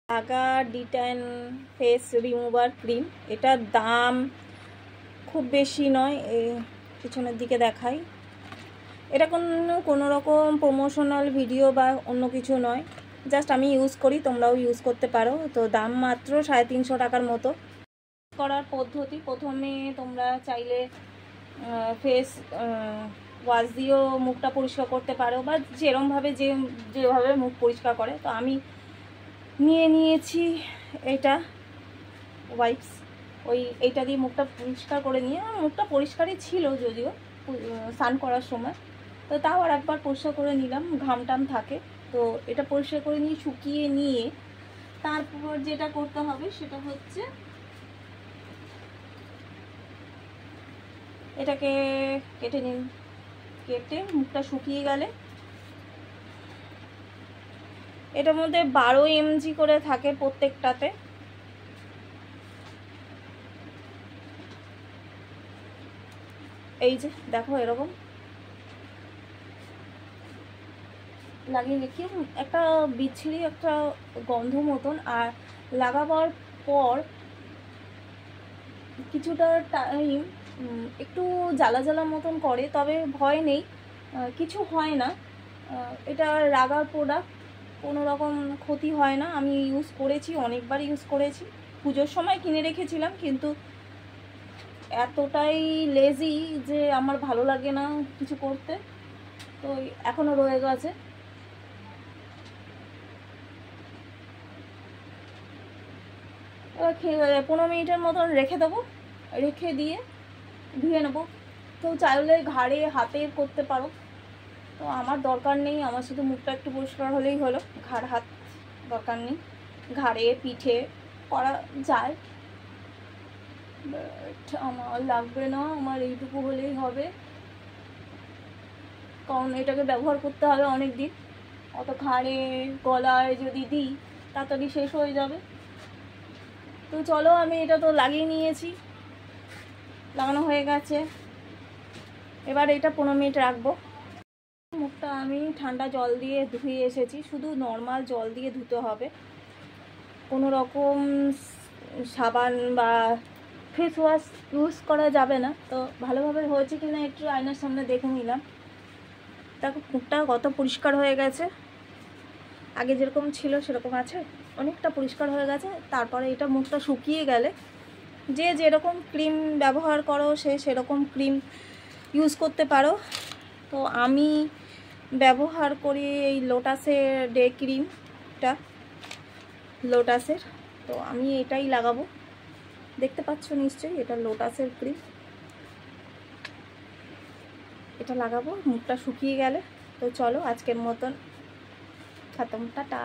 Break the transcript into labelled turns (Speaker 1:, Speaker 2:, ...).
Speaker 1: আগা D10 face remover cream. এটার দাম খুব বেশি নয়, পিছনের দিকে দেখাই। এটা কোনো রকম প্রমোশনাল ভিডিও বা অন্য কিছু নয়, জাস্ট আমি ইউজ করি, তোমরাও ইউজ করতে পারো। তো দাম মাত্র 350 টাকার মতো। করার পদ্ধতি, প্রথমে তোমরা চাইলে ফেস ওয়াশ দিয়েও মুখটা পরিষ্কার করতে পারো, বা যেরমভাবে যেভাবে মুখ পরিষ্কার করে। তো আমি নিয়েছি এটা ওয়াইপস, এইটা দিয়ে মুখটা পরিষ্কার করে নিয়ে, মুখটা পরিষ্কারই ছিল যদিও স্নান করার সময়, তো তাও আর একবার পরিষ্কার করে নিলাম, ঘাম টাম থাকে। তো এটা পরিষ্কার করে নিয়ে শুকিয়ে নিয়ে তারপর যেটা করতে হবে সেটা হচ্ছে এটাকে কেটে নিন। কেটে মুখটা শুকিয়ে গেলে, এটার মধ্যে 12 mg করে থাকে প্রত্যেকটাতে। এই যে দেখো এরকম লাগিয়ে রেখে একটা বিচ্ছিরি একটা গন্ধ মতন, আর লাগাবার পর কিছুটা টাইম একটু জ্বালা জ্বালা মতন করে, তবে ভয় নেই, কিছু হয় না। এটা রাগার প্রোডাক্ট, কোনো রকম ক্ষতি হয় না। আমি ইউজ করেছি, অনেকবার ইউজ করেছি। পুজোর সময় কিনে রেখেছিলাম, কিন্তু এতটাই লেজি যে আমার ভালো লাগে না কিছু করতে, তো এখনও রয়ে গেছে। এবার 15 মিনিটের মতন রেখে দেবো, রেখে দিয়ে ধুয়ে নেবো। কেউ চাইলে ঘাড়ে হাতে করতে পারো, তো আমার দরকার নেই, আমার শুধু মুখটা একটু পরিষ্কার হলেই হলো, ঘাড় হাত দরকার নেই। ঘাড়ে পিঠে করা যায়, বাট আমার লাগবে না, আমার এইটুকু হলেই হবে, কারণ এটাকে ব্যবহার করতে হবে অনেক দিন। অত ঘাড়ে গলায় যদি দিই তাড়াতাড়ি শেষ হয়ে যাবে। তো চলো, আমি এটা তো লাগিয়ে নিয়েছি, লাগানো হয়ে গেছে। এবার এটা 15 মিনিট রাখবো। মুখটা আমি ঠান্ডা জল দিয়ে ধুয়ে এসেছি, শুধু নর্মাল জল দিয়ে ধুতে হবে, কোনো রকম সাবান বা ফেস ওয়াশ ইউজ করা যাবে না। তো ভালোভাবে হয়েছে কিনা একটু আয়নার সামনে দেখে নিলাম। দেখো মুখটা কত পরিষ্কার হয়ে গেছে, আগে যেরকম ছিল সেরকম আছে, অনেকটা পরিষ্কার হয়ে গেছে। তারপরে এটা মুখটা শুকিয়ে গেলে যে যেরকম ক্রিম ব্যবহার করো সে সেরকম ক্রিম ইউজ করতে পারো। তো আমি ব্যবহার করি এই লোটাসের ডে ক্রিমটা, লোটাসের। তো আমি এটাই লাগাবো, দেখতে পাচ্ছ নিশ্চয়ই, এটা লোটাসের ক্রিম। এটা লাগাবো মুখটা শুকিয়ে গেলে। তো চলো, আজকের মতন খতম, টাটা।